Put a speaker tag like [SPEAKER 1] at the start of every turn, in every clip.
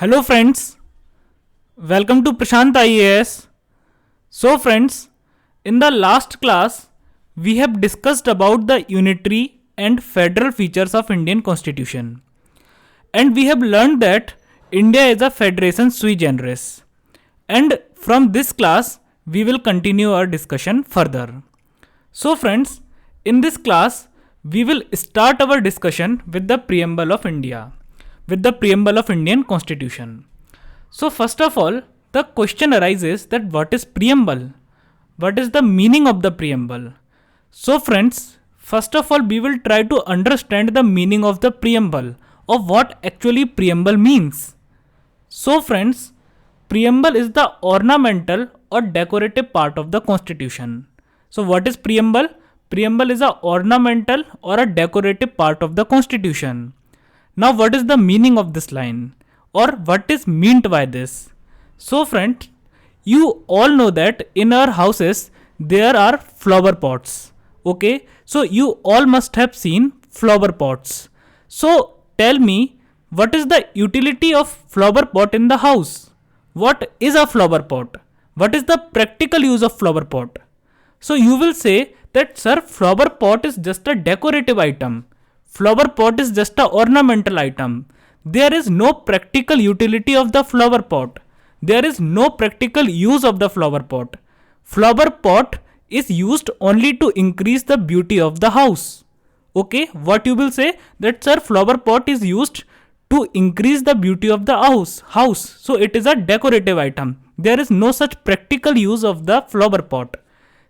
[SPEAKER 1] Hello friends, welcome to Prashant IAS. So friends, in the last class, we have discussed about the unitary and federal features of Indian Constitution. And we have learned that India is a federation sui generis. And from this class, we will continue our discussion further. So friends, in this class, we will start our discussion with the preamble of India, with the preamble of Indian Constitution. So first of all, the question arises that what is preamble? What is the meaning of the preamble? So friends, first of all, we will try to understand the meaning of the preamble, of what actually preamble means. So friends, preamble is the ornamental or decorative part of the constitution. So what is preamble? Preamble is a ornamental or a decorative part of the constitution. Now what is the meaning of this line? Or what is meant by this? So friends, you all know that in our houses there are flower pots. Okay, so you all must have seen flower pots. So tell me, what is the utility of flower pot in the house? What is a flower pot? What is the practical use of flower pot? So you will say that sir, flower pot is just a decorative item. Flower pot is just a ornamental item. There is no practical utility of the flower pot. There is no practical use of the flower pot. Flower pot is used only to increase the beauty of the house. Okay, what you will say that sir, flower pot is used to increase the beauty of the house. So it is a decorative item. There is no such practical use of the flower pot.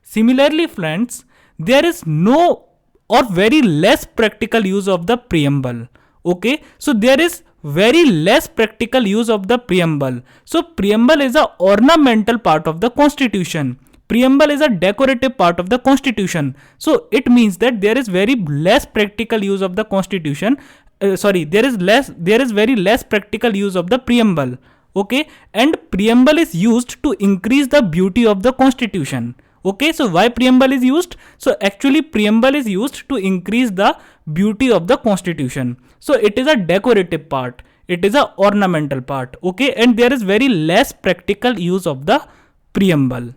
[SPEAKER 1] Similarly friends, there is no or very less practical use of the preamble. Okay, so there is very less practical use of the preamble. So preamble is a ornamental part of the constitution. Preamble is a decorative part of the constitution. So it means that there is very less practical use of the constitution. There is very less practical use of the preamble. Okay, and preamble is used to increase the beauty of the constitution. Okay, so why preamble is used? So actually preamble is used to increase the beauty of the constitution. So it is a decorative part. It is a ornamental part. Okay, and there is very less practical use of the preamble.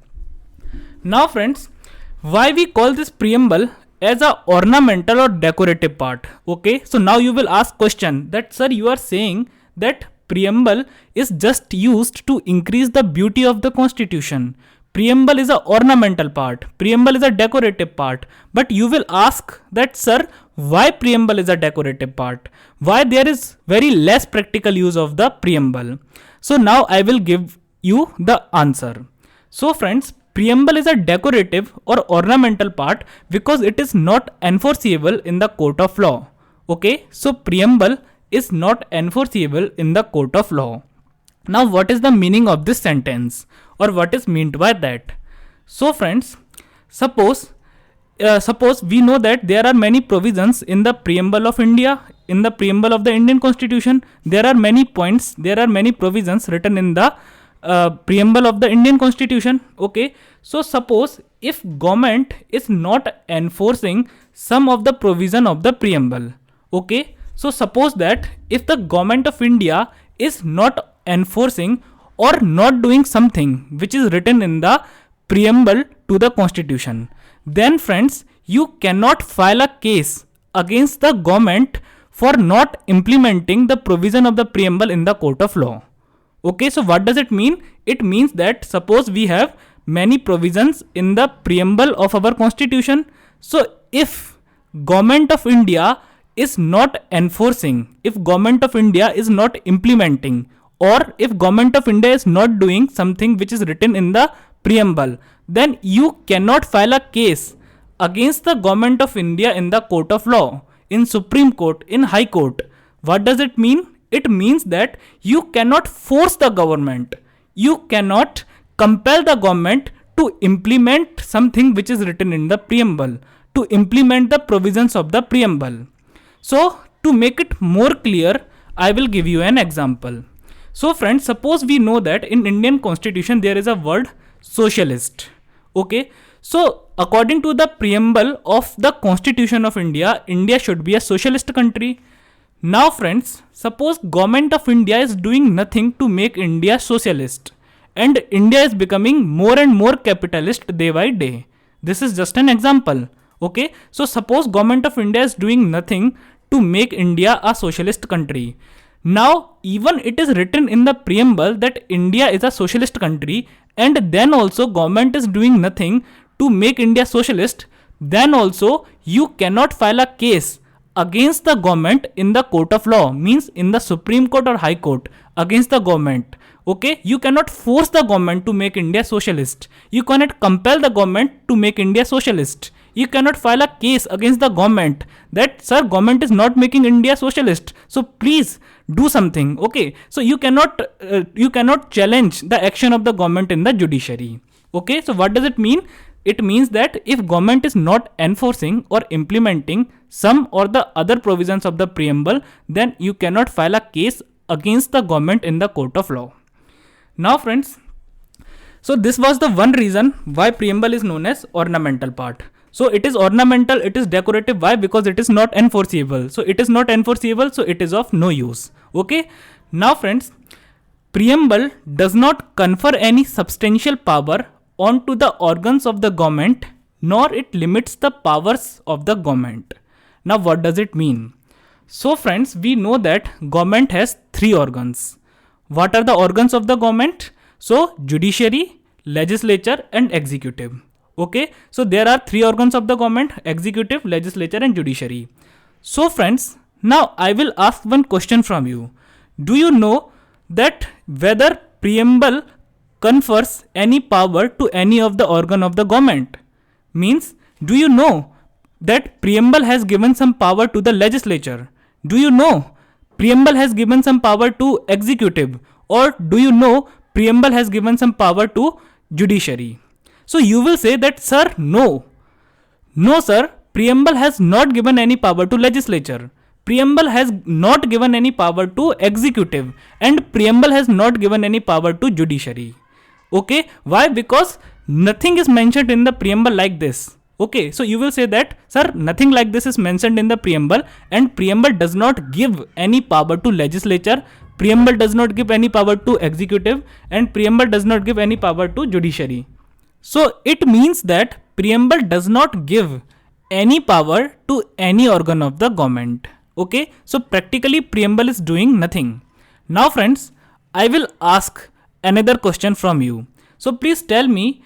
[SPEAKER 1] Now friends, why we call this preamble as a ornamental or decorative part? Okay, so now you will ask question that sir, you are saying that preamble is just used to increase the beauty of the constitution. Preamble is a ornamental part. Preamble is a decorative part. But you will ask that sir, why preamble is a decorative part? Why there is very less practical use of the preamble? So now I will give you the answer. So friends, preamble is a decorative or ornamental part because it is not enforceable in the court of law. Okay, so preamble is not enforceable in the court of law. Now what is the meaning of this sentence, or what is meant by that? So friends, suppose we know that there are many provisions in the preamble of India, in the preamble of the Indian Constitution. There are many points, there are many provisions written in the preamble of the Indian Constitution. Okay, so suppose if government is not enforcing some of the provision of the preamble. Okay, so suppose that if the government of India is not enforcing or not doing something which is written in the preamble to the constitution, then friends, you cannot file a case against the government for not implementing the provision of the preamble in the court of law. Okay, so what does it mean? It means that suppose we have many provisions in the preamble of our constitution. So if government of India is not enforcing, if government of India is not implementing, or if government of India is not doing something which is written in the preamble, then you cannot file a case against the government of India in the court of law, in Supreme Court, in High Court. What does it mean? It means that you cannot force the government, you cannot compel the government to implement something which is written in the preamble, to implement the provisions of the preamble. So to make it more clear, I will give you an example. So friends, suppose we know that in Indian Constitution there is a word socialist. Okay, so according to the preamble of the Constitution of India, India should be a socialist country. Now friends, suppose government of India is doing nothing to make India socialist and India is becoming more and more capitalist day by day. This is just an example. Okay, so suppose government of India is doing nothing to make India a socialist country. Now even it is written in the preamble that India is a socialist country, and then also government is doing nothing to make India socialist, then also you cannot file a case against the government in the court of law, means in the Supreme Court or High Court against the government. Okay, you cannot force the government to make India socialist. You cannot compel the government to make India socialist. You cannot file a case against the government that sir, government is not making India socialist, so please do something. Okay, so you cannot challenge the action of the government in the judiciary. Okay, so what does it mean? It means that if government is not enforcing or implementing some or the other provisions of the preamble, then you cannot file a case against the government in the court of law. Now friends, so this was the one reason why preamble is known as ornamental part. So it is ornamental, it is decorative. Why? Because it is not enforceable. So it is not enforceable, so it is of no use. Okay. Now friends, preamble does not confer any substantial power onto the organs of the government, nor it limits the powers of the government. Now what does it mean? So friends, we know that government has three organs. What are the organs of the government? So judiciary, legislature and executive. Okay, so there are three organs of the government: executive, legislature and judiciary. So friends, now I will ask one question from you. Do you know that whether preamble confers any power to any of the organ of the government? Means, do you know that preamble has given some power to the legislature? Do you know preamble has given some power to executive? Or do you know preamble has given some power to judiciary? So you will say that sir, no sir, preamble has not given any power to legislature, preamble has not given any power to executive, and preamble has not given any power to judiciary. Okay, why? Because nothing is mentioned in the preamble like this. Okay, so you will say that sir, nothing like this is mentioned in the preamble, and preamble does not give any power to legislature, preamble does not give any power to executive, and preamble does not give any power to judiciary. So it means that preamble does not give any power to any organ of the government. Okay, so practically preamble is doing nothing. Now friends, I will ask another question from you. So please tell me,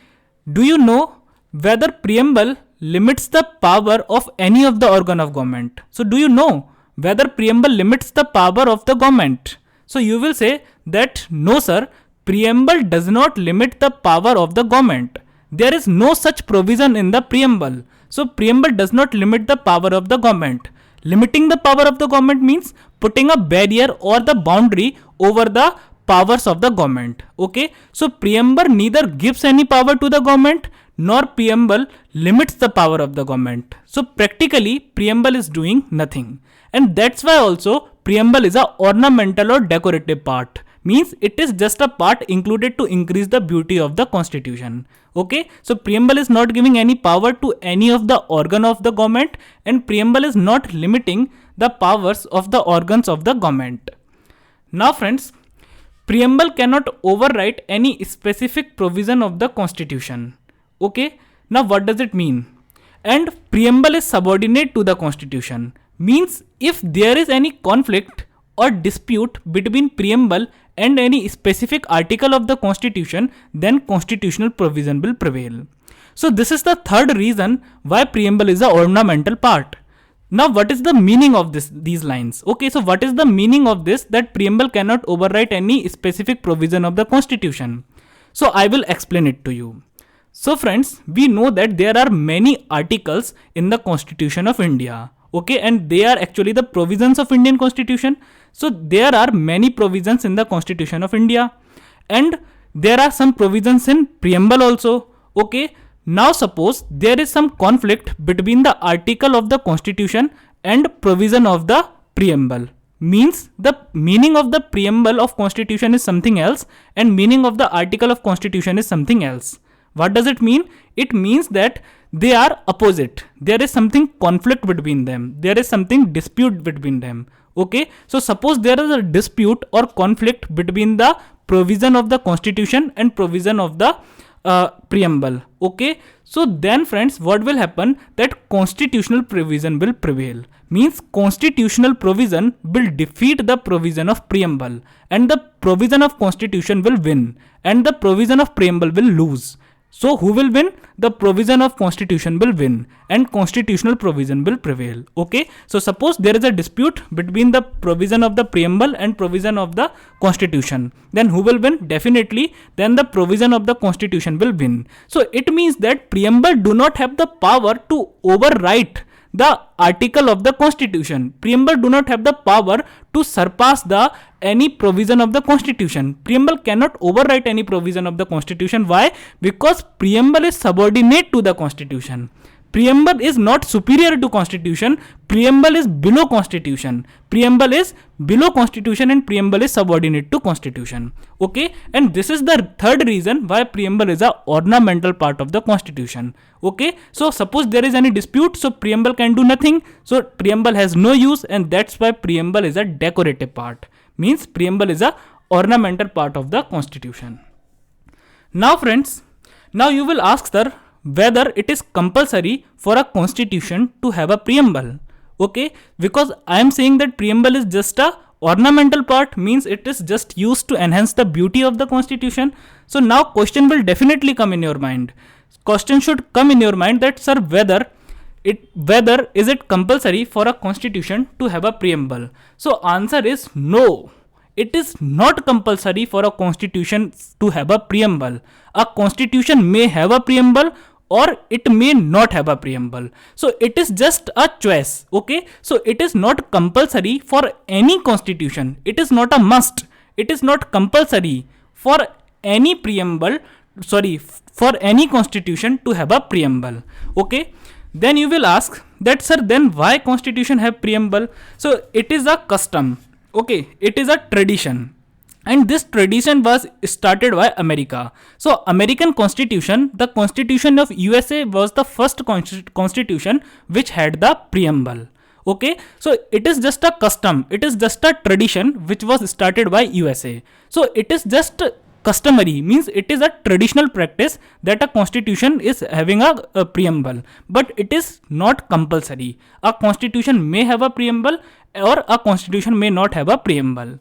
[SPEAKER 1] do you know whether preamble limits the power of any of the organ of government? So do you know whether preamble limits the power of the government? So you will say that no sir, preamble does not limit the power of the government. There is no such provision in the preamble. So preamble does not limit the power of the government. Limiting the power of the government means putting a barrier or the boundary over the powers of the government. Okay, so preamble neither gives any power to the government nor preamble limits the power of the government. So practically preamble is doing nothing, and that's why also preamble is a ornamental or decorative part. Means it is just a part included to increase the beauty of the constitution. Okay, so preamble is not giving any power to any of the organ of the government, and preamble is not limiting the powers of the organs of the government. Now friends, preamble cannot overwrite any specific provision of the constitution. Okay, now what does it mean? And preamble is subordinate to the constitution. Means if there is any conflict or dispute between preamble and any specific article of the constitution, then constitutional provision will prevail. So this is the third reason why preamble is an ornamental part. Now what is the meaning of these lines? Okay, so what is the meaning of this, that preamble cannot overwrite any specific provision of the constitution? So I will explain it to you. So friends, we know that there are many articles in the Constitution of India. Okay, and they are actually the provisions of Indian Constitution. So there are many provisions in the Constitution of India, and there are some provisions in preamble also. Okay, now suppose there is some conflict between the article of the Constitution and provision of the preamble. Means the meaning of the preamble of Constitution is something else and meaning of the article of Constitution is something else. What does it mean? It means that they are opposite. There is something conflict between them. There is something dispute between them. Okay, so suppose there is a dispute or conflict between the provision of the constitution and provision of the preamble. Okay, so then friends, what will happen, that constitutional provision will prevail, means constitutional provision will defeat the provision of preamble, and the provision of constitution will win and the provision of preamble will lose. So who will win? The provision of constitution will win and constitutional provision will prevail. Okay, so suppose there is a dispute between the provision of the preamble and provision of the constitution, then who will win? Definitely then the provision of the constitution will win. So it means that preamble do not have the power to overwrite the article of the constitution. Preamble do not have the power to surpass the any provision of the constitution. Preamble cannot overwrite any provision of the constitution. Why? Because preamble is subordinate to the constitution. Preamble is not superior to constitution. Preamble is below constitution. Preamble is below constitution and preamble is subordinate to constitution. Okay, and this is the third reason why preamble is a ornamental part of the constitution. Okay, so suppose there is any dispute, so preamble can do nothing. So preamble has no use, and that's why preamble is a decorative part. Means preamble is a ornamental part of the constitution. Now friends, now you will ask, sir, whether it is compulsory for a constitution to have a preamble. Okay, because I am saying that preamble is just a ornamental part, means it is just used to enhance the beauty of the constitution. So now question will definitely come in your mind. Question should come in your mind that, sir, whether is it compulsory for a constitution to have a preamble? So answer is no. It is not compulsory for a constitution to have a preamble. A constitution may have a preamble or it may not have a preamble. So it is just a choice. Okay, so it is not compulsory for any constitution. It is not a must. It is not compulsory for any preamble, for any constitution to have a preamble. Okay, then you will ask that, sir, then why constitution have preamble? So it is a custom. Okay, it is a tradition, and this tradition was started by America. So American constitution, the constitution of USA was the first constitution which had the preamble. Okay, so it is just a custom, it is just a tradition which was started by USA. So it is just customary, means it is a traditional practice that a constitution is having a preamble, but it is not compulsory. A constitution may have a preamble or a constitution may not have a preamble.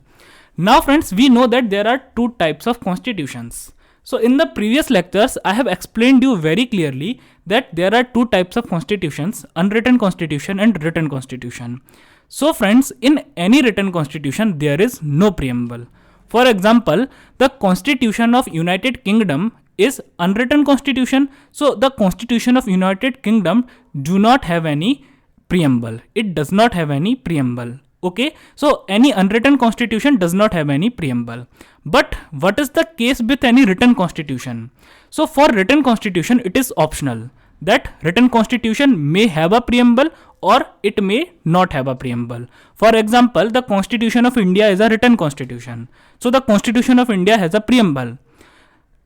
[SPEAKER 1] Now friends, we know that there are two types of constitutions. So in the previous lectures, I have explained you very clearly that there are two types of constitutions, unwritten constitution and written constitution. So friends, in any written constitution, there is no preamble. For example, the Constitution of United Kingdom is unwritten constitution. So the Constitution of United Kingdom do not have any preamble. It does not have any preamble. Okay, so any unwritten constitution does not have any preamble. But what is the case with any written constitution? So for written constitution, it is optional that written constitution may have a preamble or it may not have a preamble. For example, the Constitution of India is a written constitution. So the Constitution of India has a preamble.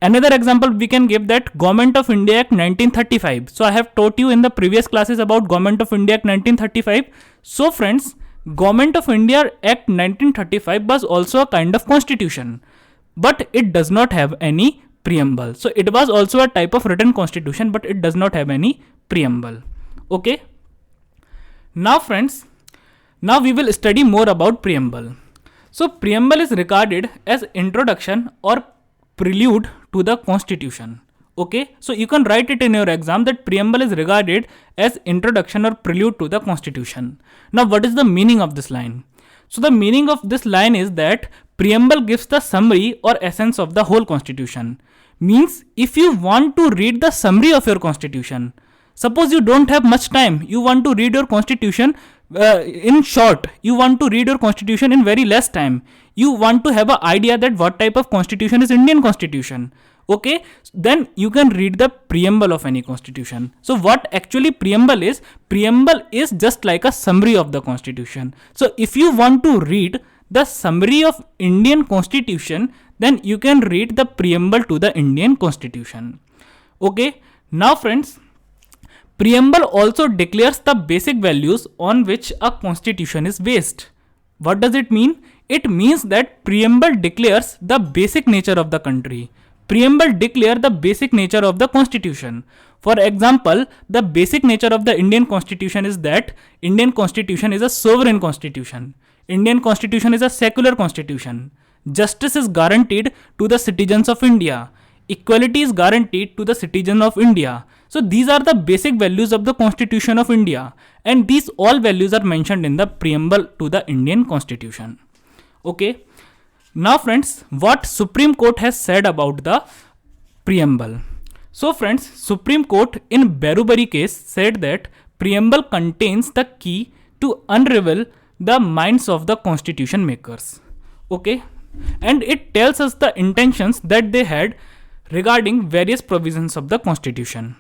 [SPEAKER 1] Another example we can give, that Government of India Act 1935. So I have taught you in the previous classes about Government of India Act 1935. So friends, Government of India Act 1935 was also a kind of constitution, but it does not have any preamble. So it was also a type of written constitution, but it does not have any preamble. Okay. Now friends, now we will study more about preamble. So preamble is regarded as introduction or prelude to the constitution. Okay, so you can write it in your exam that preamble is regarded as introduction or prelude to the constitution. Now what is the meaning of this line? So the meaning of this line is that preamble gives the summary or essence of the whole constitution. Means if you want to read the summary of your constitution, suppose you don't have much time, you want to read your constitution in short, you want to read your constitution in very less time, you want to have an idea that what type of constitution is Indian constitution. Okay, then you can read the preamble of any constitution. So what actually preamble is just like a summary of the constitution. So if you want to read the summary of Indian constitution, then you can read the preamble to the Indian constitution. Okay, now friends, preamble also declares the basic values on which a constitution is based. What does it mean? It means that preamble declares the basic nature of the country. Preamble declare the basic nature of the constitution. For example, the basic nature of the Indian constitution is that Indian constitution is a sovereign constitution. Indian constitution is a secular constitution. Justice is guaranteed to the citizens of India. Equality is guaranteed to the citizen of India. So these are the basic values of the Constitution of India, and these all values are mentioned in the preamble to the Indian Constitution. Okay. Now friends, what Supreme Court has said about the preamble. So friends, Supreme Court in Berubari case said that preamble contains the key to unravel the minds of the constitution makers. Okay. And it tells us the intentions that they had regarding various provisions of the constitution.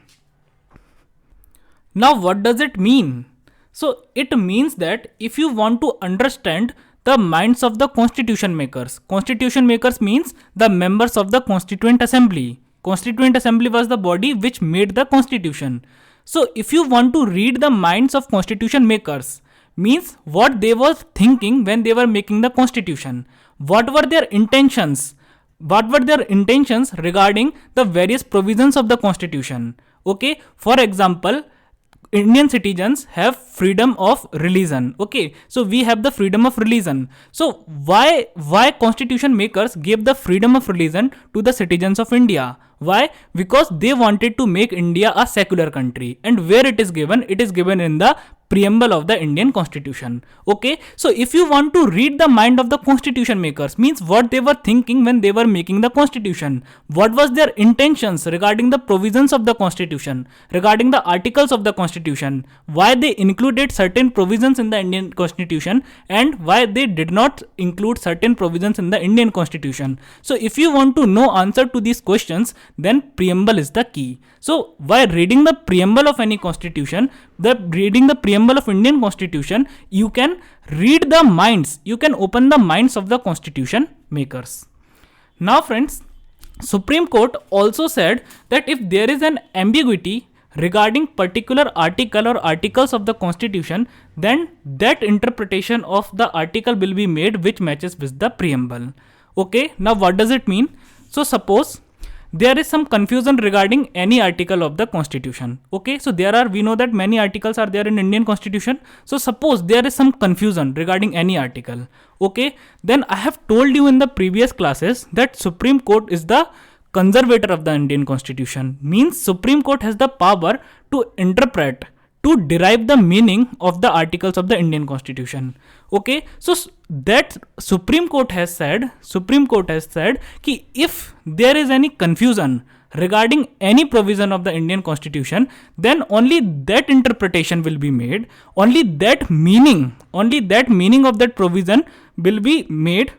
[SPEAKER 1] Now what does it mean? So it means that if you want to understand the minds of the constitution makers means the members of the Constituent Assembly. Constituent Assembly was the body which made the constitution. So if you want to read the minds of constitution makers, means what they were thinking when they were making the constitution. What were their intentions? What were their intentions regarding the various provisions of the constitution? Okay, for example, Indian citizens have freedom of religion. Okay, so we have the freedom of religion. So why constitution makers gave the freedom of religion to the citizens of India? Why? Because they wanted to make India a secular country. And where it is given? It is given in the preamble of the Indian Constitution. Okay, so if you want to read the mind of the constitution makers, means what they were thinking when they were making the constitution, what was their intentions regarding the provisions of the constitution, regarding the articles of the constitution, why they included certain provisions in the Indian Constitution and why they did not include certain provisions in the Indian Constitution. So if you want to know answer to these questions, then preamble is the key. So while reading the preamble of any constitution, reading the preamble of Indian Constitution, you can read the minds, you can open the minds of the constitution makers. Now friends, Supreme Court also said that if there is an ambiguity regarding particular article or articles of the constitution, then that interpretation of the article will be made which matches with the preamble. Okay, now what does it mean? So suppose there is some confusion regarding any article of the constitution. Okay, so we know that many articles are there in Indian Constitution. So suppose there is some confusion regarding any article. Okay, then I have told you in the previous classes that Supreme Court is the conservator of the Indian Constitution. Means Supreme Court has the power to interpret, to derive the meaning of the articles of the Indian Constitution. Okay, so that Supreme Court has said कि if there is any confusion regarding any provision of the Indian Constitution, then only that interpretation will be made, only that meaning of that provision will be made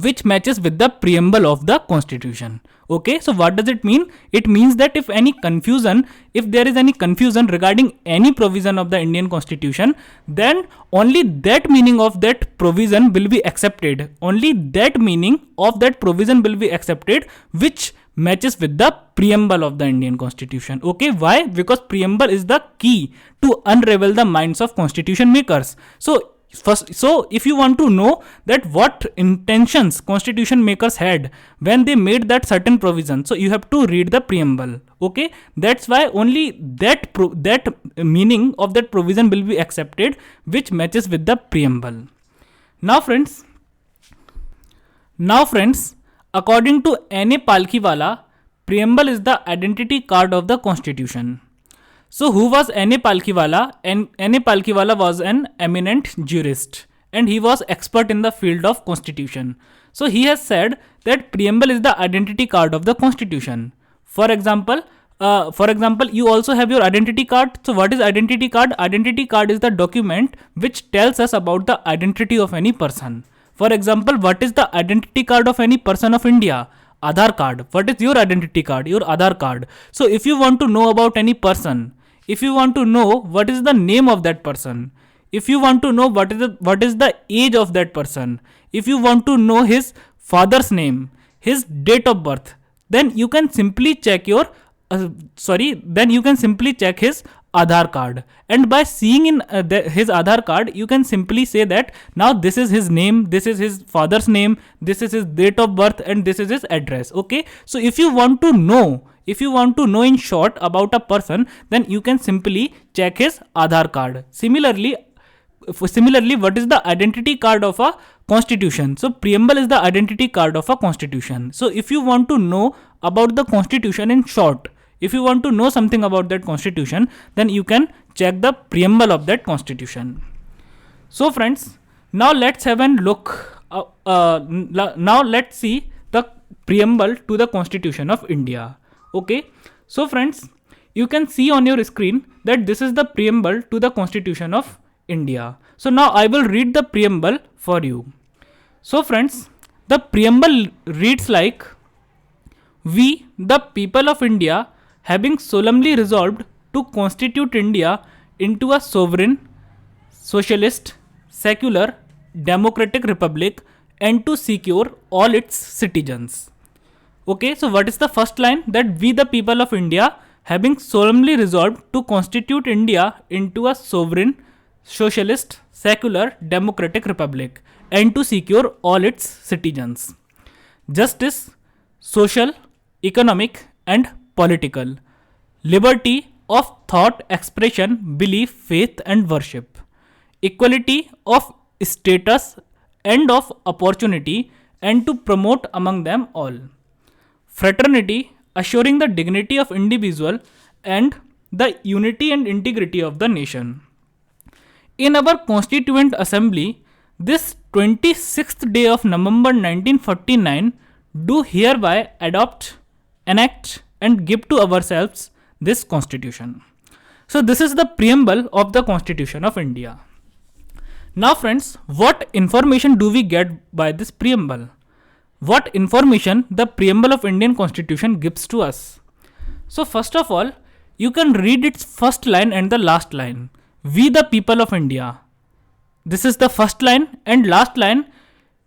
[SPEAKER 1] which matches with the preamble of the constitution. Okay, so what does it mean? It means that if there is any confusion regarding any provision of the Indian Constitution, then only that meaning of that provision will be accepted. Only that meaning of that provision will be accepted which matches with the preamble of the Indian Constitution. Okay, why? Because preamble is the key to unravel the minds of constitution makers. So if you want to know that what intentions constitution makers had when they made that certain provision, so you have to read the preamble. Okay, that's why only that meaning of that provision will be accepted which matches with the preamble. Now friends, according to N.A. Palkhiwala, preamble is the identity card of the constitution. So who was N.A. Palkhiwala? N.A. Palkhiwala was an eminent jurist and he was expert in the field of constitution. So he has said that preamble is the identity card of the constitution. For example, you also have your identity card. So what is identity card? Identity card is the document which tells us about the identity of any person. For example, what is the identity card of any person of India? Aadhaar card. What is your identity card? Your Aadhaar card. So if you want to know about any person, if you want to know what is the name of that person, if you want to know what is the age of that person, if you want to know his father's name, his date of birth, then you can simply check his Aadhaar card, and by seeing in his Aadhaar card, you can simply say that now this is his name, this is his father's name, this is his date of birth, and this is his address. Okay, so if you want to know in short about a person, then you can simply check his Aadhaar card. Similarly, what is the identity card of a constitution? So preamble is the identity card of a constitution. So if you want to know about the constitution in short, if you want to know something about that constitution, then you can check the preamble of that constitution. So friends, now let's have a look. Now let's see the preamble to the Constitution of India. Okay, so friends, you can see on your screen that this is the preamble to the Constitution of India. So now I will read the preamble for you. So friends, the preamble reads like, we, the people of India, having solemnly resolved to constitute India into a sovereign, socialist, secular, democratic republic, and to secure all its citizens. Okay, so what is the first line? That we, the people of India, having solemnly resolved to constitute India into a sovereign, socialist, secular, democratic republic, and to secure all its citizens. Justice, social, economic, and political. Liberty of thought, expression, belief, faith, and worship. Equality of status and of opportunity, and to promote among them all. Fraternity, assuring the dignity of individual and the unity and integrity of the nation. In our Constituent Assembly, this 26th day of November 1949, do hereby adopt, enact, and give to ourselves this Constitution. So this is the preamble of the Constitution of India. Now friends, what information do we get by this preamble? What information the preamble of Indian Constitution gives to us? So first of all, you can read its first line and the last line. We, the people of India. This is the first line, and last line,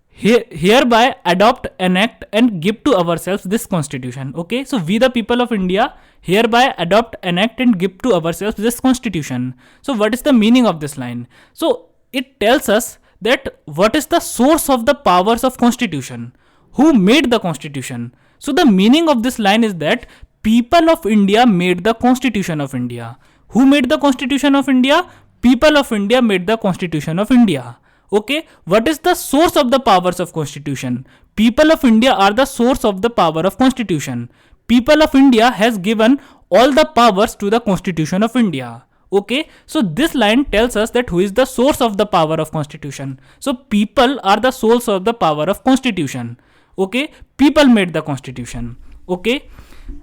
[SPEAKER 1] hereby adopt, enact, and give to ourselves this Constitution. Okay, so we, the people of India, hereby adopt, enact, and give to ourselves this Constitution. So what is the meaning of this line? So it tells us that what is the source of the powers of Constitution? Who made the Constitution? So the meaning of this line is that people of India made the Constitution of India. Who made the Constitution of India? People of India made the Constitution of India. Okay, what is the source of the powers of Constitution? People of India are the source of the power of Constitution. People of India has given all the powers to the Constitution of India. Okay, so this line tells us that who is the source of the power of Constitution. So people are the source of the power of Constitution. Okay, people made the Constitution. Okay,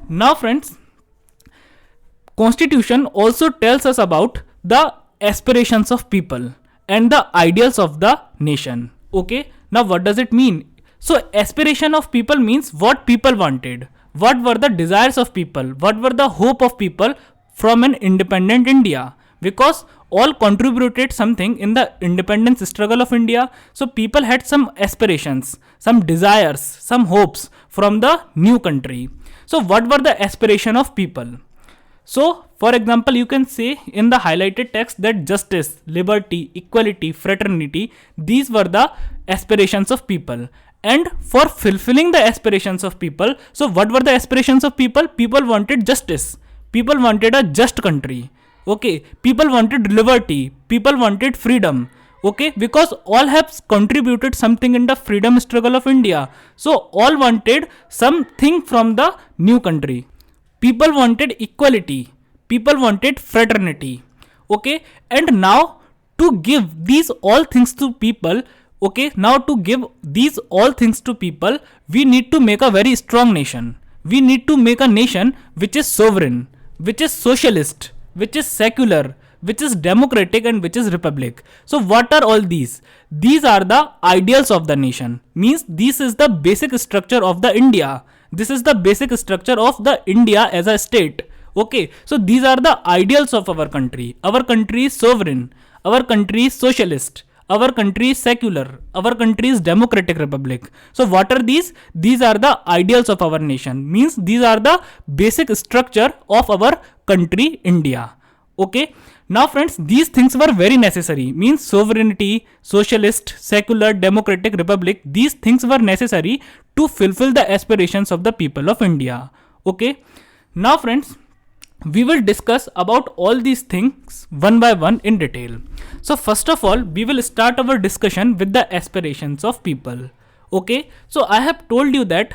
[SPEAKER 1] now friends, Constitution also tells us about the aspirations of people and the ideals of the nation. Okay, now what does it mean? So aspiration of people means what people wanted, what were the desires of people, what were the hope of people from an independent India, because all contributed something in the independence struggle of India. So people had some aspirations, some desires, some hopes from the new country. So what were the aspiration of people? So for example, you can say in the highlighted text that justice, liberty, equality, fraternity, these were the aspirations of people. And for fulfilling the aspirations of people, so what were the aspirations of people? People wanted justice. People wanted a just country. Okay, people wanted liberty. People wanted freedom. Okay, because all have contributed something in the freedom struggle of India. So all wanted something from the new country. People wanted equality. People wanted fraternity. Okay, and now to give these all things to people, okay, now to give these all things to people, we need to make a very strong nation. We need to make a nation which is sovereign, which is socialist, which is secular, which is democratic, and which is republic. So what are all these? These are the ideals of the nation. Means this is the basic structure of the India. This is the basic structure of the India as a state. Okay, so these are the ideals of our country. Our country is sovereign. Our country is socialist. Our country is secular. Our country is democratic republic. So what are these? These are the ideals of our nation. Means these are the basic structure of our country India. Okay, now friends, these things were very necessary, means sovereignty, socialist, secular, democratic republic, these things were necessary to fulfill the aspirations of the people of India. Okay, now friends, we will discuss about all these things one by one in detail. So first of all, we will start our discussion with the aspirations of people. Okay, so I have told you that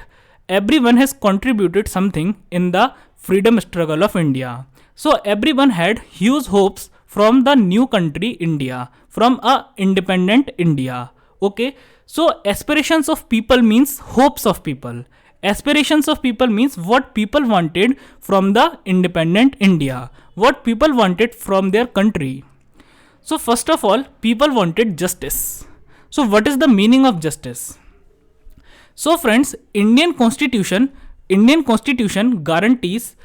[SPEAKER 1] everyone has contributed something in the freedom struggle of India. So everyone had huge hopes from the new country India, from a independent India. Okay, so aspirations of people means hopes of people. Aspirations of people means what people wanted from the independent India, what people wanted from their country. So first of all, people wanted justice. So what is the meaning of justice? So friends, Indian Constitution guarantees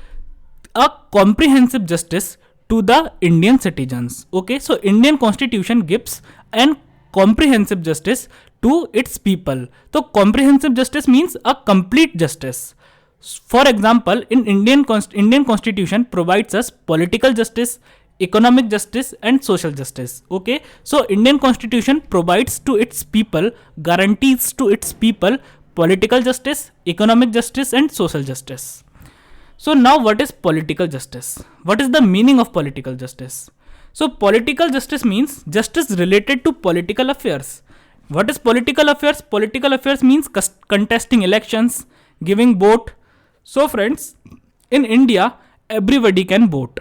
[SPEAKER 1] a comprehensive justice to the Indian citizens. Okay, so Indian Constitution gives an comprehensive justice to its people. So comprehensive justice means a complete justice. For example, in Indian Constitution provides us political justice, economic justice and social justice. Okay, so Indian Constitution provides to its people, guarantees to its people political justice, economic justice and social justice. So now what is political justice? What is the meaning of political justice? So political justice means justice related to political affairs. What is political affairs? Political affairs means contesting elections, giving vote. So friends, in India, everybody can vote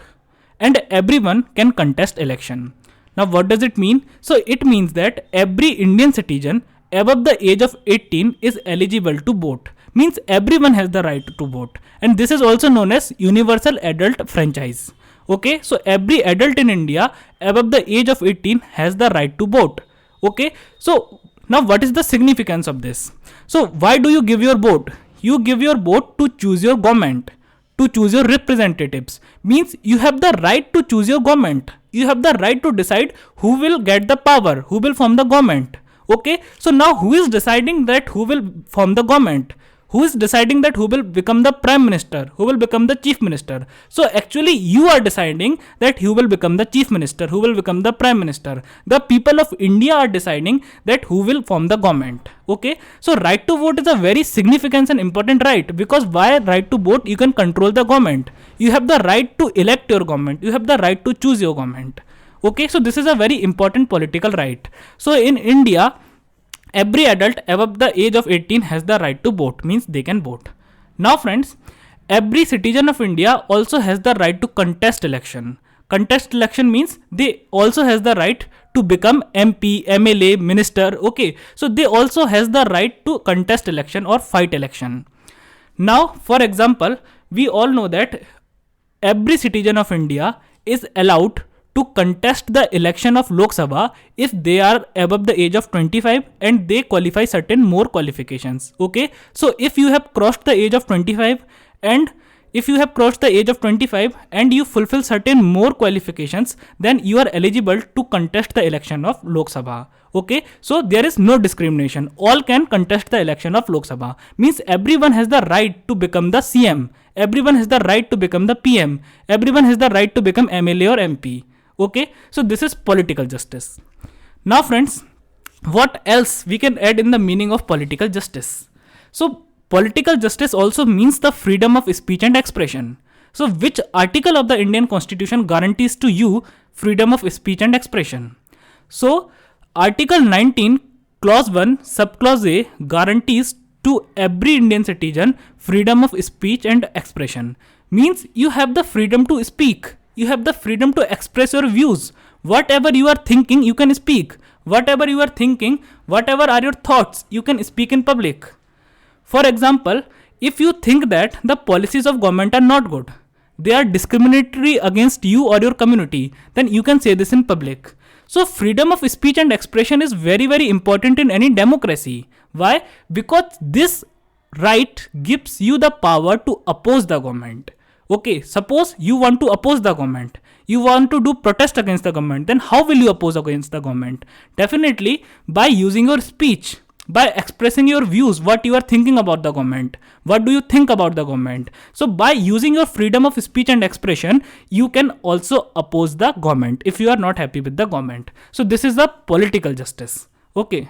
[SPEAKER 1] and everyone can contest election. Now what does it mean? So it means that every Indian citizen above the age of 18 is eligible to vote. Means everyone has the right to vote, and this is also known as universal adult franchise. Okay, so every adult in India above the age of 18 has the right to vote. Okay, so now what is the significance of this? So why do you give your vote? You give your vote to choose your government, to choose your representatives. Means you have the right to choose your government. You have the right to decide who will get the power, who will form the government. Okay, so now who is deciding that who will form the government? Who is deciding that who will become the prime minister, who will become the chief minister? So actually you are deciding that who will become the chief minister, who will become the prime minister. The people of India are deciding that who will form the government. Okay, so right to vote is a very significant and important right, because by right to vote you can control the government. You have the right to elect your government, you have the right to choose your government. Okay, so this is a very important political right. So in India, every adult above the age of 18 has the right to vote, means they can vote. Now friends, every citizen of India also has the right to contest election. Contest election means they also has the right to become MP, MLA, minister. Okay, so they also has the right to contest election or fight election. Now for example, we all know that every citizen of India is allowed to contest the election of Lok Sabha if they are above the age of 25 and they qualify certain more qualifications. Okay, so if you have crossed the age of 25 and you fulfill certain more qualifications, then you are eligible to contest the election of Lok Sabha. Okay, so there is no discrimination, all can contest the election of Lok Sabha. Means everyone has the right to become the CM, everyone has the right to become the PM, everyone has the right to become MLA or MP. Okay, so this is political justice. Now friends, what else we can add in the meaning of political justice? So political justice also means the freedom of speech and expression. So which article of the Indian Constitution guarantees to you freedom of speech and expression? So Article 19, Clause 1, Subclause A guarantees to every Indian citizen freedom of speech and expression. Means you have the freedom to speak. You have the freedom to express your views. Whatever you are thinking, you can speak. Whatever you are thinking, whatever are your thoughts, you can speak in public. For example, if you think that the policies of government are not good, they are discriminatory against you or your community, then you can say this in public. So freedom of speech and expression is very, very important in any democracy. Why? Because this right gives you the power to oppose the government. Okay, suppose you want to oppose the government, you want to do protest against the government, then how will you oppose against the government? Definitely by using your speech, by expressing your views, what you are thinking about the government, what do you think about the government. So by using your freedom of speech and expression, you can also oppose the government if you are not happy with the government. So this is the political justice. Okay.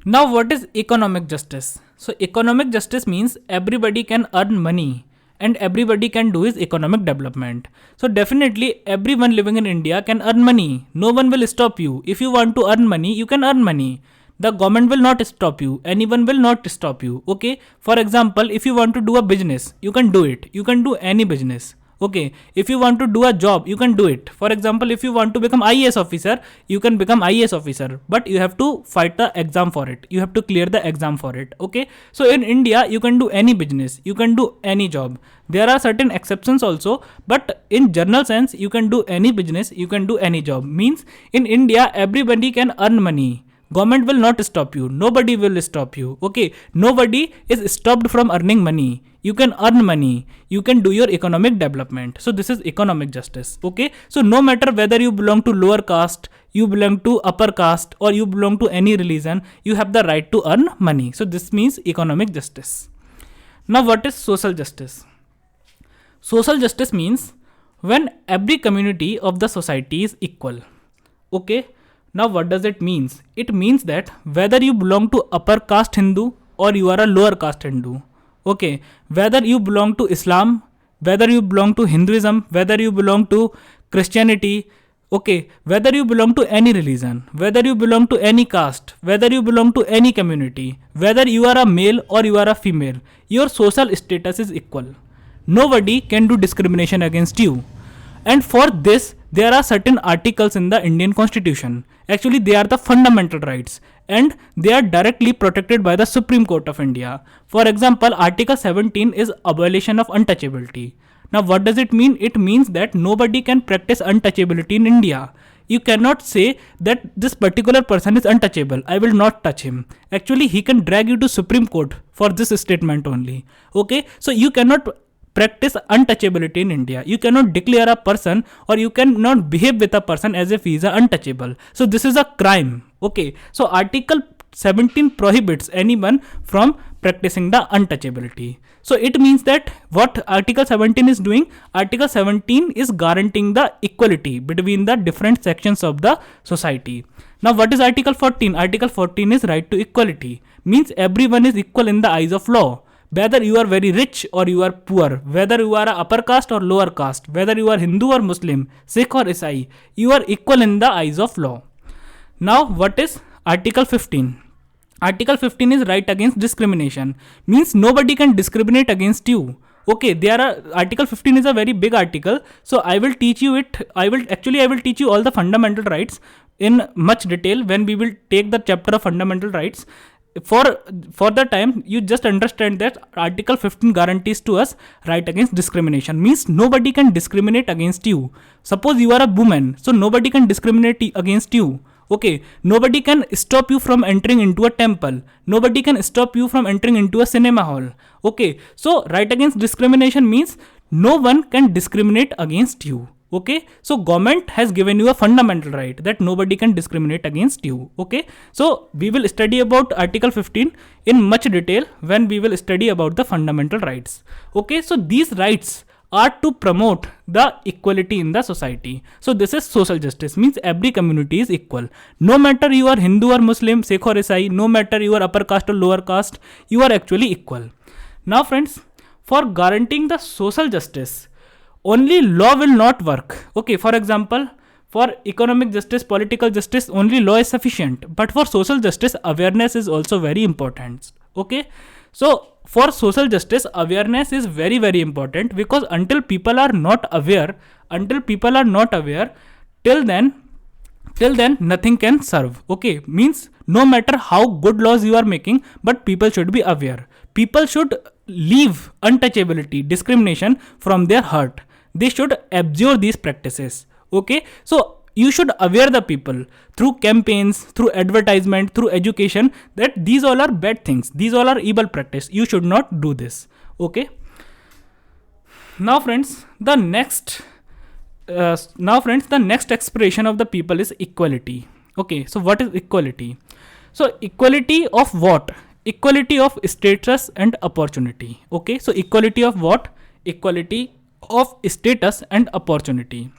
[SPEAKER 1] Now what is economic justice? So economic justice means everybody can earn money and everybody can do his economic development. So definitely everyone living in India can earn money. No one will stop you. If you want to earn money, you can earn money. The government will not stop you. Anyone will not stop you. Okay. For example, if you want to do a business, you can do it. You can do any business. Okay. If you want to do a job, you can do it. For example, if you want to become IAS officer, you can become IAS officer, but you have to fight the exam for it. You have to clear the exam for it. Okay. So in India, you can do any business. You can do any job. There are certain exceptions also, but in general sense, you can do any business. You can do any job. Means in India, everybody can earn money. Government will not stop you. Nobody will stop you. Okay. Nobody is stopped from earning money. You can earn money. You can do your economic development. So this is economic justice. Okay. So no matter whether you belong to lower caste, you belong to upper caste, or you belong to any religion, you have the right to earn money. So this means economic justice. Now what is social justice? Social justice means when every community of the society is equal. Okay. Now what does it mean? It means that whether you belong to upper caste Hindu or you are a lower caste Hindu, okay, whether you belong to Islam, whether you belong to Hinduism, whether you belong to Christianity, okay, whether you belong to any religion, whether you belong to any caste, whether you belong to any community, whether you are a male or you are a female, your social status is equal. Nobody can do discrimination against you. And for this, there are certain articles in the Indian Constitution. Actually, they are the fundamental rights and they are directly protected by the Supreme Court of India. For example, Article 17 is abolition of untouchability. Now, what does it mean? It means that nobody can practice untouchability in India. You cannot say that this particular person is untouchable. I will not touch him. Actually, he can drag you to Supreme Court for this statement only. Okay, so you cannot practice untouchability in India. You cannot declare a person or you cannot behave with a person as if he is untouchable. So this is a crime. Okay. So Article 17 prohibits anyone from practicing the untouchability. So it means that what Article 17 is doing, Article 17 is guaranteeing the equality between the different sections of the society. Now what is Article 14? Article 14 is right to equality. Means everyone is equal in the eyes of law. Whether you are very rich or you are poor, whether you are a upper caste or lower caste, whether you are Hindu or Muslim, Sikh or Isai, you are equal in the eyes of law. Now, what is Article 15? Article 15 is right against discrimination. Means nobody can discriminate against you. Okay, Article 15 is a very big article. So I will teach you it. I will teach you all the fundamental rights in much detail when we will take the chapter of fundamental rights. For the time, you just understand that Article 15 guarantees to us right against discrimination. Means nobody can discriminate against you. Suppose you are a woman, so nobody can discriminate against you. Okay, nobody can stop you from entering into a temple. Nobody can stop you from entering into a cinema hall. Okay, so right against discrimination means no one can discriminate against you. Okay, so government has given you a fundamental right that nobody can discriminate against you. Okay, so we will study about Article 15 in much detail when we will study about the fundamental rights. Okay, so these rights are to promote the equality in the society. So this is social justice, means every community is equal. No matter you are Hindu or Muslim, Sikh or Isai, no matter you are upper caste or lower caste, you are actually equal. Now friends, for guaranteeing the social justice, only law will not work. Okay, for example, for economic justice, political justice, only law is sufficient. But for social justice, awareness is also very important. Okay, so for social justice, awareness is very, very important, because until people are not aware, till then nothing can serve. Okay, means no matter how good laws you are making, but people should be aware. People should leave untouchability, discrimination from their heart. They should abjure these practices. Okay, so you should aware the people through campaigns, through advertisement, through education, that these all are bad things. These all are evil practice. You should not do this. Okay. Now friends, the next expression of the people is equality. Okay, so what is equality? So equality of what? Equality of status and opportunity. Okay, so equality of what? Equality of status and opportunity.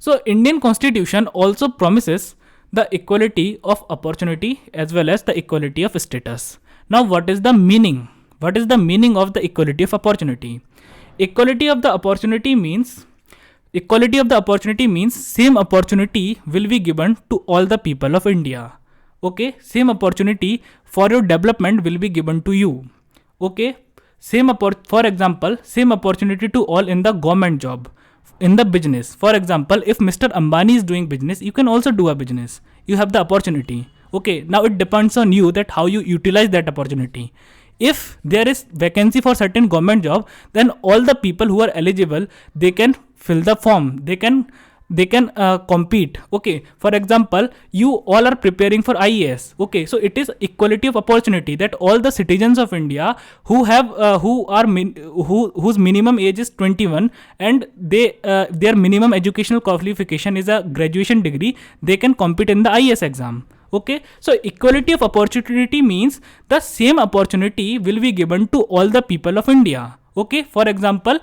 [SPEAKER 1] So Indian constitution also promises the equality of opportunity as well as the equality of status. Now what is the meaning? What is the meaning of the equality of opportunity? Equality of the opportunity means same opportunity will be given to all the people of India. Okay, same opportunity for your development will be given to you. Okay, for example, same opportunity to all in the government job, in the business. For example, if Mr. Ambani is doing business, you can also do a business. You have the opportunity. Okay, now it depends on you that how you utilize that opportunity. If there is vacancy for certain government job, then all the people who are eligible, they can fill the form, they can compete. Okay, for example, you all are preparing for IAS. Okay, so it is equality of opportunity that all the citizens of India whose minimum age is 21 and their minimum educational qualification is a graduation degree, they can compete in the IAS exam. Okay, so equality of opportunity means the same opportunity will be given to all the people of India. Okay, for example,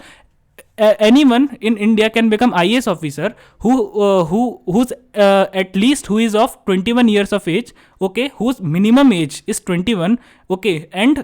[SPEAKER 1] anyone in India can become IAS officer who's at least who is of 21 years of age. Okay, whose minimum age is 21. Okay, and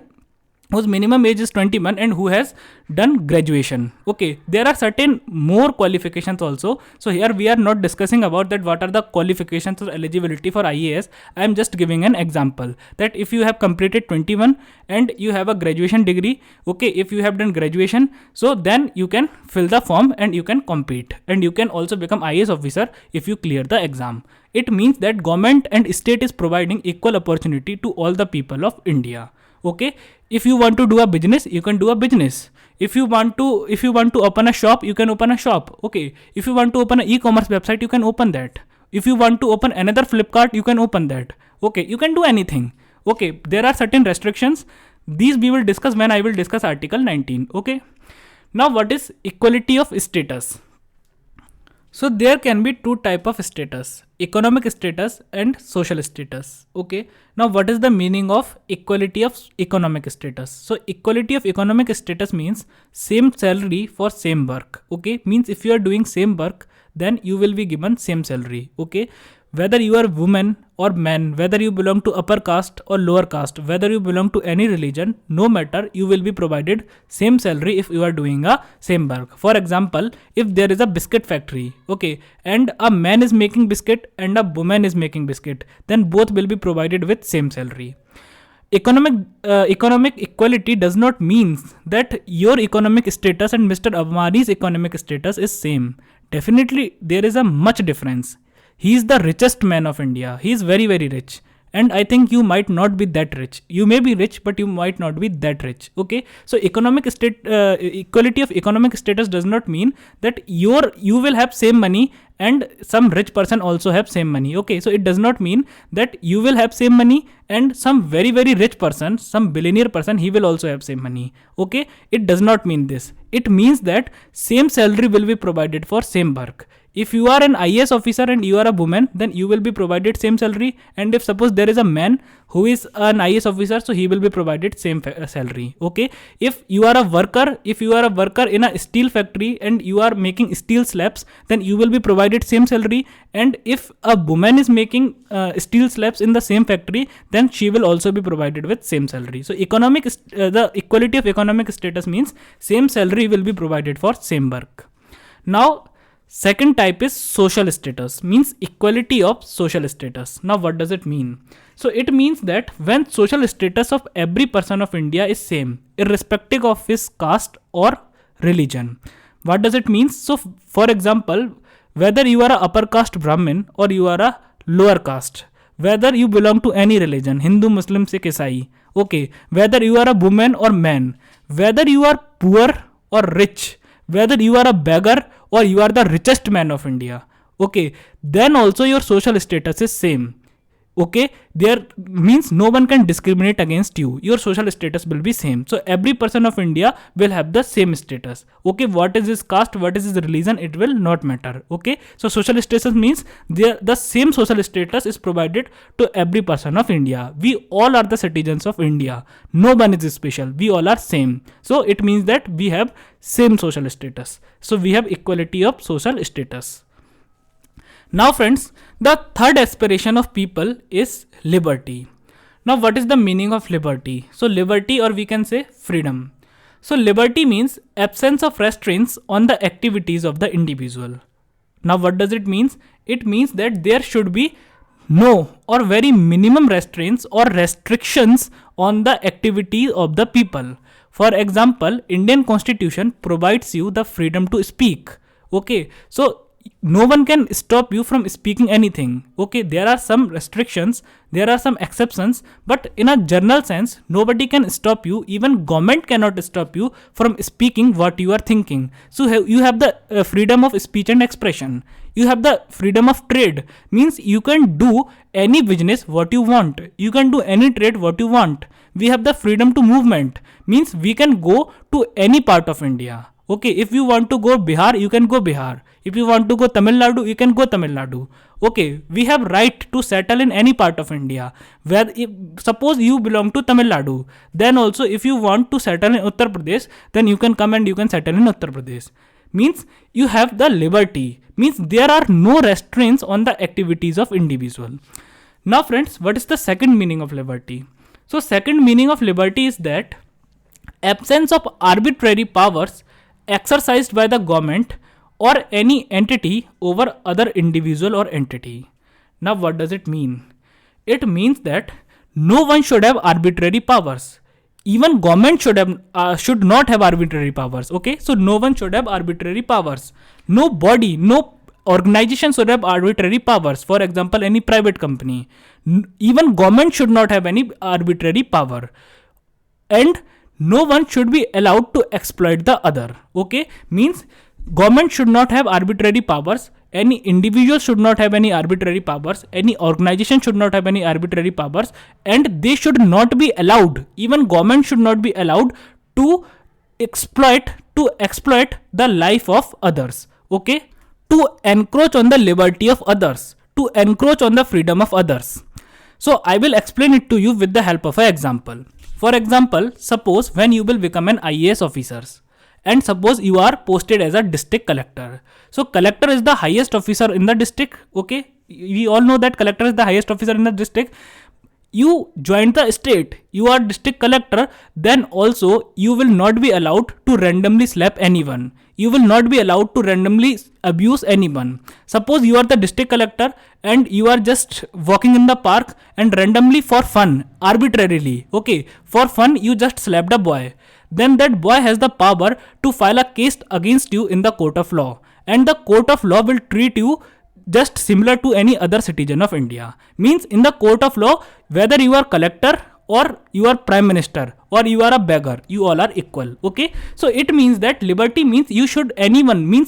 [SPEAKER 1] whose minimum age is 21 and who has done graduation. Okay, there are certain more qualifications also. So here we are not discussing about that what are the qualifications or eligibility for IAS. I am just giving an example that if you have completed 21 and you have a graduation degree, okay, if you have done graduation, so then you can fill the form and you can compete and you can also become IAS officer if you clear the exam. It means that government and state is providing equal opportunity to all the people of India. Okay, if you want to do a business, you can do a business. If you want to open a shop, you can open a shop. Okay, if you want to open an e-commerce website, you can open that. If you want to open another Flipkart, you can open that. Okay, you can do anything. Okay, there are certain restrictions. These we will discuss when I will discuss article 19. Okay, now what is equality of status? So there can be two type of status, economic status and social status. Okay, now what is the meaning of equality of economic status? So equality of economic status means same salary for same work. Okay, means if you are doing same work, then you will be given same salary. Okay, whether you are woman or man, whether you belong to upper caste or lower caste, whether you belong to any religion, no matter, you will be provided same salary if you are doing a same work. For example, if there is a biscuit factory, okay, and a man is making biscuit and a woman is making biscuit, then both will be provided with same salary. Economic equality does not mean that your economic status and Mr. Ambani's economic status is same. Definitely there is a much difference. He is the richest man of India. He is very, very rich. And I think you might not be that rich. You may be rich, but you might not be that rich. Okay. So equality of economic status does not mean that you will have same money and some rich person also have same money. Okay. So it does not mean that you will have same money and some very, very rich person, some billionaire person, he will also have same money. Okay. It does not mean this. It means that same salary will be provided for same work. If you are an IAS officer and you are a woman, then you will be provided same salary. And if suppose there is a man who is an IAS officer, so he will be provided same salary. Okay. If you are a worker in a steel factory and you are making steel slabs, then you will be provided same salary. And if a woman is making steel slabs in the same factory, then she will also be provided with same salary. So the equality of economic status means same salary will be provided for same work. Now, second type is social status, means equality of social status. Now what does it mean? So it means that when social status of every person of India is same, irrespective of his caste or religion. What does it mean? So for example, whether you are a upper caste Brahmin or you are a lower caste, whether you belong to any religion, Hindu, Muslim, Sikh, Isai, okay, whether you are a woman or man, whether you are poor or rich, whether you are a beggar or you are the richest man of India, okay, then also your social status is same. Okay, there means no one can discriminate against you. Your social status will be same. So every person of India will have the same status. Okay, what is his caste, what is his religion, it will not matter. Okay, so social status means the same social status is provided to every person of India. We all are the citizens of India. No one is special. We all are same. So it means that we have same social status. So we have equality of social status. Now friends, the third aspiration of people is liberty. Now what is the meaning of liberty? So liberty, or we can say freedom. So liberty means absence of restraints on the activities of the individual. Now what does it mean? It means that there should be no or very minimum restraints or restrictions on the activity of the people. For example, Indian Constitution provides you the freedom to speak. Okay, so no one can stop you from speaking anything. Okay, there are some restrictions, there are some exceptions, but in a general sense nobody can stop you. Even government cannot stop you from speaking what you are thinking. So you have the freedom of speech and expression. You have the freedom of trade, means you can do any business what you want, you can do any trade what you want. We have the freedom to movement, means we can go to any part of India. Okay, if you want to go Bihar, you can go Bihar. If you want to go Tamil Nadu, you can go Tamil Nadu. Okay, we have right to settle in any part of India. Where if, suppose you belong to Tamil Nadu, then also if you want to settle in Uttar Pradesh, then you can come and you can settle in Uttar Pradesh. Means you have the liberty. Means there are no restraints on the activities of individual. Now friends, what is the second meaning of liberty? So second meaning of liberty is that absence of arbitrary powers exercised by the government or any entity over other individual or entity. Now what does it mean? It means that no one should have arbitrary powers. Even government should not have arbitrary powers. Okay, so no one should have arbitrary powers. No body, no organization should have arbitrary powers. For example, any private company. Even government should not have any arbitrary power. And no one should be allowed to exploit the other. Okay, means government should not have arbitrary powers, any individual should not have any arbitrary powers, any organization should not have any arbitrary powers, and they should not be allowed, even government should not be allowed to exploit the life of others. Okay, to encroach on the liberty of others, to encroach on the freedom of others. So I will explain it to you with the help of an example. For example, suppose when you will become an IAS officer, and suppose you are posted as a district collector. So collector is the highest officer in the district. Okay, we all know that collector is the highest officer in the district. You join the state, you are district collector, then also you will not be allowed to randomly slap anyone. You will not be allowed to randomly abuse anyone. Suppose you are the district collector and you are just walking in the park and randomly for fun, arbitrarily, okay, for fun you just slapped a boy. Then that boy has the power to file a case against you in the court of law. And the court of law will treat you just similar to any other citizen of India. Means in the court of law, whether you are collector or you are prime minister or you are a beggar, you all are equal. Okay, so it means that liberty means you should, anyone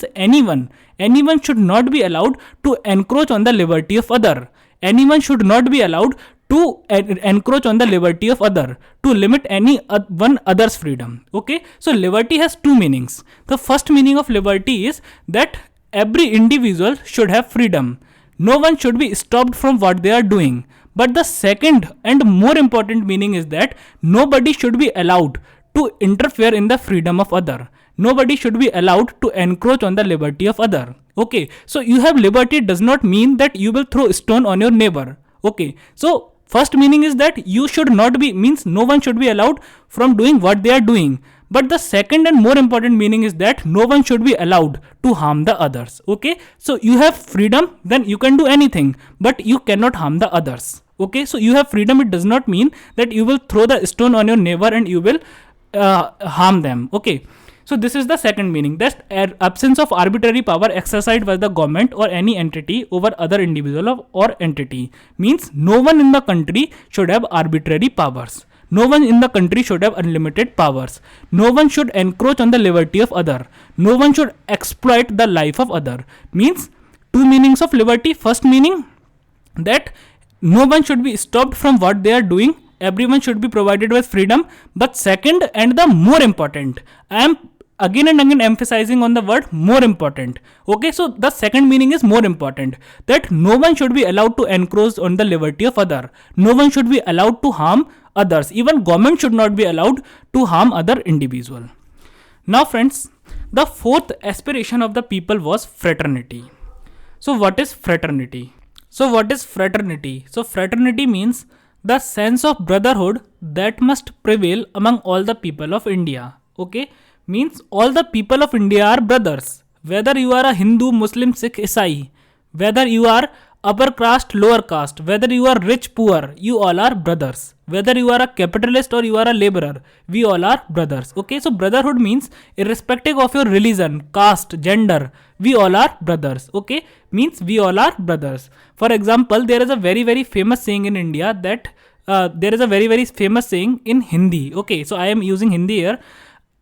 [SPEAKER 1] should not be allowed to encroach on the liberty of other. Anyone should not be allowed to encroach on the liberty of other, to limit any one other's freedom. Okay, so liberty has two meanings. The first meaning of liberty is that every individual should have freedom. No one should be stopped from what they are doing. But the second and more important meaning is that nobody should be allowed to interfere in the freedom of other. Nobody should be allowed to encroach on the liberty of other. Okay, so you have liberty does not mean that you will throw a stone on your neighbor. Okay, so first meaning is that you should not be, means no one should be allowed from doing what they are doing. But the second and more important meaning is that no one should be allowed to harm the others. Okay, so you have freedom, then you can do anything, but you cannot harm the others. Okay, so you have freedom, it does not mean that you will throw the stone on your neighbor and you will harm them. Okay, so this is the second meaning, that absence of arbitrary power exercised by the government or any entity over other individual or entity. Means no one in the country should have arbitrary powers. No one in the country should have unlimited powers. No one should encroach on the liberty of other. No one should exploit the life of other. Means two meanings of liberty. First meaning that no one should be stopped from what they are doing. Everyone should be provided with freedom. But second, and the more important, I am again and again emphasizing on the word more important. Okay, so the second meaning is more important, that no one should be allowed to encroach on the liberty of other. No one should be allowed to harm others. Even government should not be allowed to harm other individual. Now friends, the fourth aspiration of the people was fraternity. So what is fraternity? So fraternity means the sense of brotherhood that must prevail among all the people of India. Okay, means all the people of India are brothers. Whether you are a Hindu, Muslim, Sikh, Isai, whether you are upper caste, lower caste, whether you are rich, poor, you all are brothers. Whether you are a capitalist or you are a laborer, we all are brothers. Okay, so brotherhood means irrespective of your religion, caste, gender, we all are brothers. Okay, means we all are brothers. For example, there is a very famous saying in India that there is a very famous saying in Hindi. Okay, so I am using Hindi here.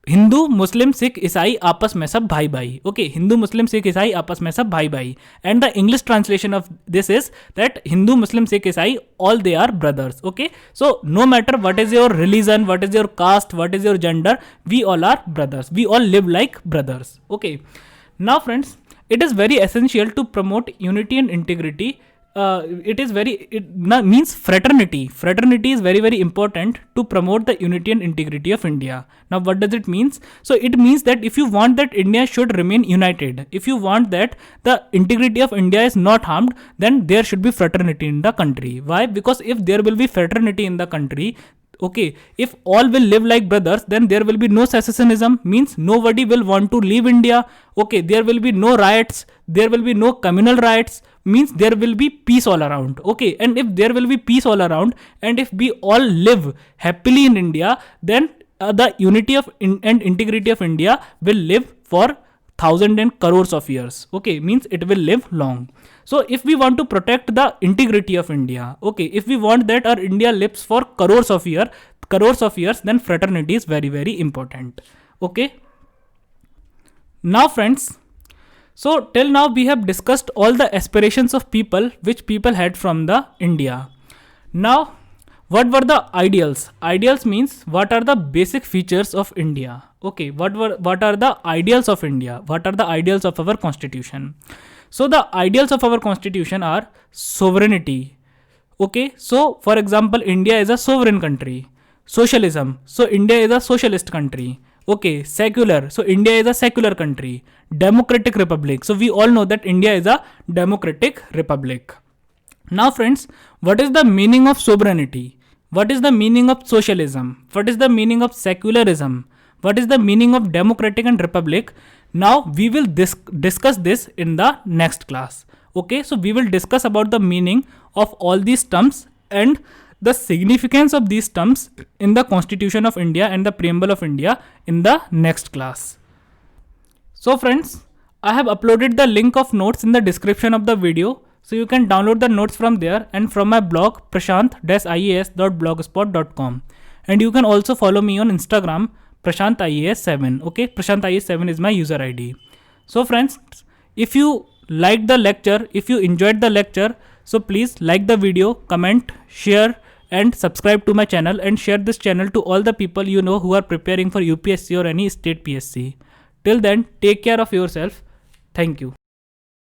[SPEAKER 1] Hindu Muslim Sikh ईसाई आपस में सब भाई भाई. Okay, Hindu Muslim Sikh ईसाई आपस में सब भाई भाई. And the English translation of this is that Hindu Muslim Sikh Isai all they are brothers. Okay, so no matter what is your religion, what is your caste, what is your gender, we all are brothers. We all live like brothers. Okay, now friends, it is very essential to promote unity and integrity. Means fraternity is very important to promote the unity and integrity of India. Now what does it means? So it means that if you want that India should remain united, if you want that the integrity of India is not harmed, then there should be fraternity in the country. Why? Because if there will be fraternity in the country, okay, if all will live like brothers, then there will be no secessionism, means nobody will want to leave India. Okay, there will be no riots, there will be no communal riots, means there will be peace all around. Okay, and if there will be peace all around, and if we all live happily in India, then the unity of and integrity of India will live for thousands and crores of years. Okay, means it will live long. So if we want to protect the integrity of India, okay, if we want that our India lives for crores of years, then fraternity is very important. Okay, now friends, so till now we have discussed all the aspirations of people which people had from the India. Now what were the ideals? Ideals means what are the basic features of India. Okay, what are the ideals of India? What are the ideals of our constitution? So the ideals of our constitution are sovereignty. Okay, so for example, India is a sovereign country. Socialism, so India is a socialist country. Okay, secular, so India is a secular country. Democratic republic, so we all know that India is a democratic republic. Now friends, what is the meaning of sovereignty? What is the meaning of socialism? What is the meaning of secularism? What is the meaning of democratic and republic? Now we will discuss this in the next class. Okay, so we will discuss about the meaning of all these terms and the significance of these terms in the Constitution of India and the Preamble of India in the next class. So friends, I have uploaded the link of notes in the description of the video. So you can download the notes from there and from my blog prashant-ias.blogspot.com. And you can also follow me on Instagram, prashantias7. Okay, prashantias7 is my user ID. So friends, if you liked the lecture, if you enjoyed the lecture, so please like the video, comment, share and subscribe to my channel, and share this channel to all the people you know who are preparing for UPSC or any state PSC. Till then, take care of yourself. Thank you.